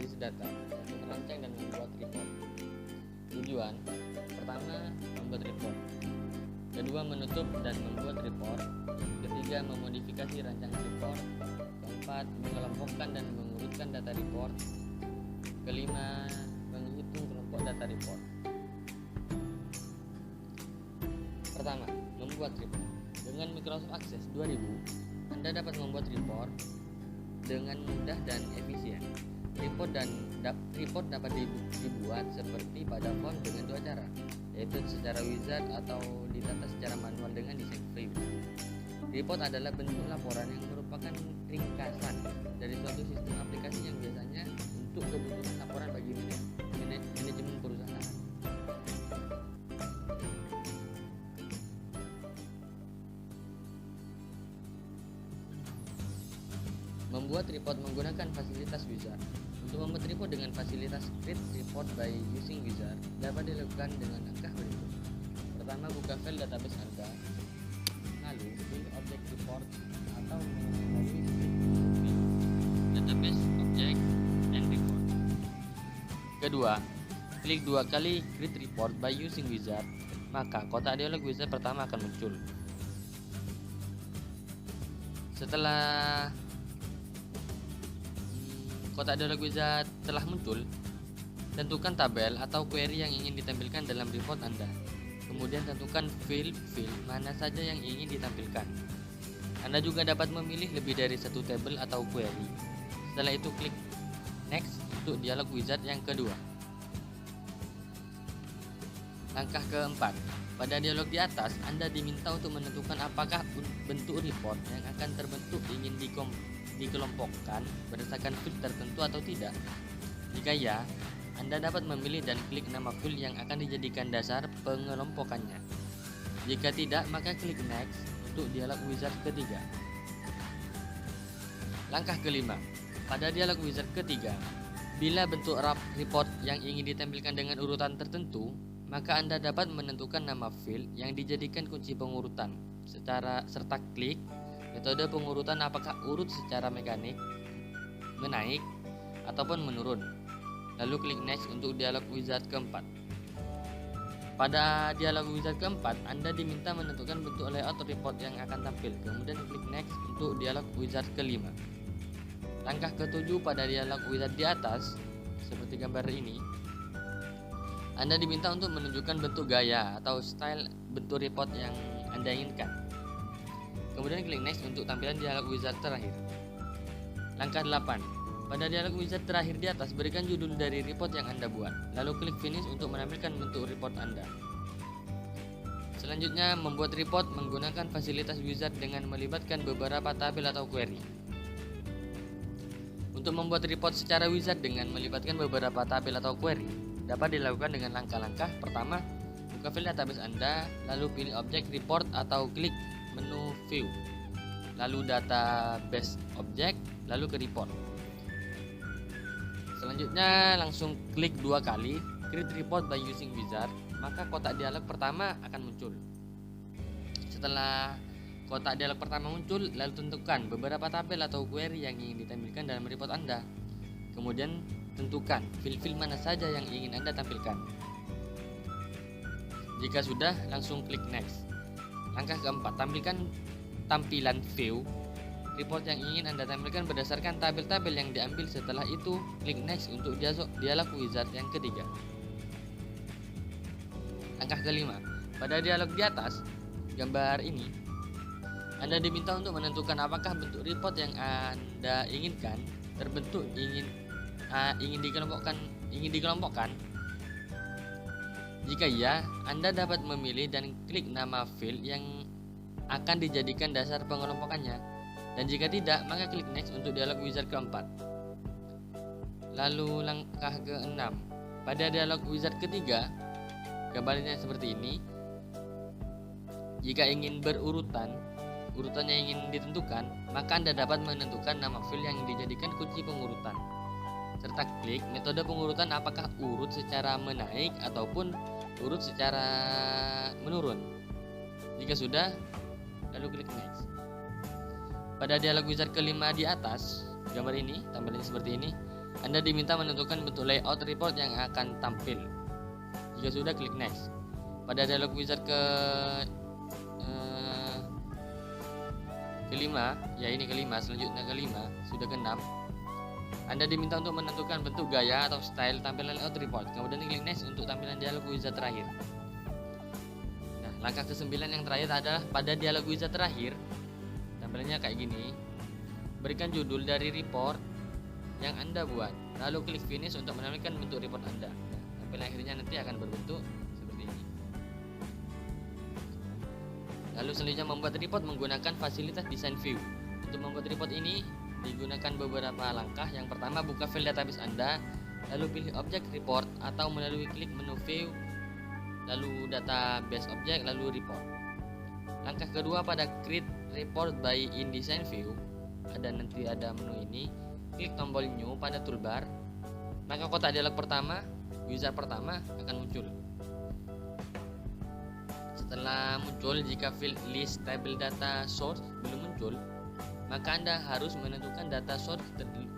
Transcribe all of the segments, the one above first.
menganalisis data, merancang dan membuat report. Tujuan: pertama, membuat report. Kedua, menutup dan membuat report. Ketiga, memodifikasi rancangan report. Keempat, mengelompokkan dan mengurutkan data report. Kelima, menghitung kelompok data report. Pertama, membuat report. Dengan Microsoft Access 2000, Anda dapat membuat report dengan mudah dan efisien. Report dapat dibuat seperti pada form dengan dua cara, yaitu secara wizard atau ditata secara manual dengan desain preview. Report adalah bentuk laporan yang merupakan ringkasan dari suatu sistem aplikasi yang biasanya untuk kebutuhan laporan bagi manajemen perusahaan. Membuat report menggunakan fasilitas wizard. Untuk membuat report dengan fasilitas Create Report by Using Wizard dapat dilakukan dengan langkah berikut. Pertama, buka file database Anda, lalu pilih objek report atau melalui database object and report. Kedua, klik dua kali Create Report by Using Wizard, maka kotak dialog wizard pertama akan muncul. Setelah kotak dialog wizard telah muncul, tentukan tabel atau query yang ingin ditampilkan dalam report Anda. Kemudian tentukan field mana saja yang ingin ditampilkan. Anda juga dapat memilih lebih dari satu tabel atau query. Setelah itu klik Next untuk dialog wizard yang kedua. Langkah keempat, pada dialog di atas Anda diminta untuk menentukan apakah bentuk report yang akan terbentuk ingin dikelompokkan berdasarkan field tertentu atau tidak. Jika ya, Anda dapat memilih dan klik nama field yang akan dijadikan dasar pengelompokannya. Jika tidak, maka klik Next untuk dialog wizard ketiga. Langkah kelima, pada dialog wizard ketiga, bila bentuk report yang ingin ditampilkan dengan urutan tertentu, maka Anda dapat menentukan nama field yang dijadikan kunci pengurutan serta klik metode pengurutan apakah urut secara mekanik, menaik, ataupun menurun. Lalu klik Next untuk dialog wizard keempat. Pada dialog wizard keempat, Anda diminta menentukan bentuk layout report yang akan tampil. Kemudian klik Next untuk dialog wizard kelima. Langkah ketujuh, pada dialog wizard di atas, seperti gambar ini, Anda diminta untuk menunjukkan bentuk gaya atau style bentuk report yang Anda inginkan. Kemudian klik Next untuk tampilan dialog wizard terakhir. Langkah 8. Pada dialog wizard terakhir di atas, berikan judul dari report yang Anda buat. Lalu klik Finish untuk menampilkan bentuk report Anda. Selanjutnya, membuat report menggunakan fasilitas wizard dengan melibatkan beberapa tabel atau query. Untuk membuat report secara wizard dengan melibatkan beberapa tabel atau query dapat dilakukan dengan langkah-langkah. Pertama, buka file database Anda, lalu pilih objek report atau klik menu view, lalu database object, lalu ke report. Selanjutnya langsung klik dua kali Create Report by Using Wizard, maka kotak dialog pertama akan muncul. Setelah kotak dialog pertama muncul, lalu tentukan beberapa tabel atau query yang ingin ditampilkan dalam report Anda. Kemudian tentukan field mana saja yang ingin Anda tampilkan. Jika sudah, langsung klik Next. Langkah keempat, tampilkan tampilan view report yang ingin Anda tampilkan berdasarkan tabel-tabel yang diambil. Setelah itu, klik Next untuk dialog wizard yang ketiga. Langkah kelima, pada dialog di atas gambar ini, Anda diminta untuk menentukan apakah bentuk report yang Anda inginkan terbentuk ingin dikelompokkan. Jika iya, Anda dapat memilih dan klik nama field yang akan dijadikan dasar pengelompokannya. Dan jika tidak, maka klik Next untuk dialog wizard keempat. Lalu langkah ke-6, pada dialog wizard ketiga, gambarnya seperti ini. Jika ingin urutannya ingin ditentukan, maka Anda dapat menentukan nama field yang dijadikan kunci pengurutan, serta klik metode pengurutan apakah urut secara menaik ataupun urut secara menurun. Jika sudah, lalu klik Next. Pada dialog wizard kelima di atas gambar ini, tampilannya seperti ini. Anda diminta menentukan bentuk layout report yang akan tampil. Jika sudah, klik next. Pada dialog wizard kelima, selanjutnya kelima, sudah keenam. Anda diminta untuk menentukan bentuk, gaya, atau style tampilan layout report. Kemudian klik next untuk tampilan dialog wizard terakhir. Nah, langkah ke-9 yang terakhir adalah pada dialog wizard terakhir, tampilannya kayak gini. Berikan judul dari report yang Anda buat, lalu klik finish untuk menampilkan bentuk report Anda. Nah, tampilan akhirnya nanti akan berbentuk seperti ini. Lalu selanjutnya membuat report menggunakan fasilitas design view. Untuk membuat report ini digunakan beberapa langkah. Yang pertama, buka file database Anda, lalu pilih objek report atau melalui klik menu view, lalu database object, lalu report. Langkah kedua, pada create report by InDesign View, nanti ada menu ini, klik tombol new pada toolbar, maka kotak dialog pertama, wizard pertama akan muncul. Setelah muncul, jika field list table data source belum muncul, maka Anda harus menentukan data source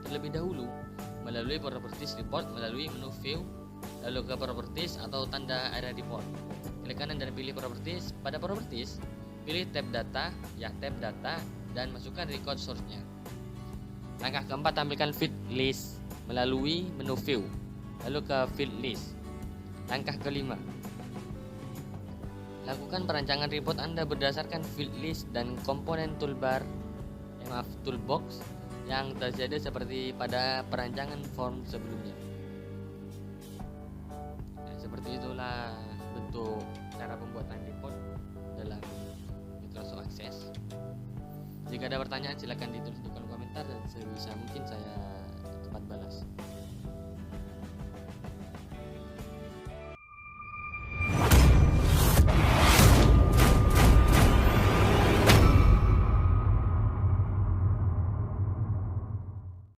terlebih dahulu melalui properties report, melalui menu view, lalu ke properties atau tanda area report. Klik kanan dan pilih properties. Pada properties, pilih tab data, tab data, dan masukkan record source-nya. Langkah keempat, tampilkan field list melalui menu view, lalu ke field list. Langkah kelima, lakukan perancangan report Anda berdasarkan field list dan komponen toolbox yang tersedia seperti pada perancangan form sebelumnya. Nah, seperti itulah bentuk cara pembuatan report dalam Microsoft Access. Jika ada pertanyaan, silakan ditulis di kolom komentar dan sebisa mungkin saya cepat balas.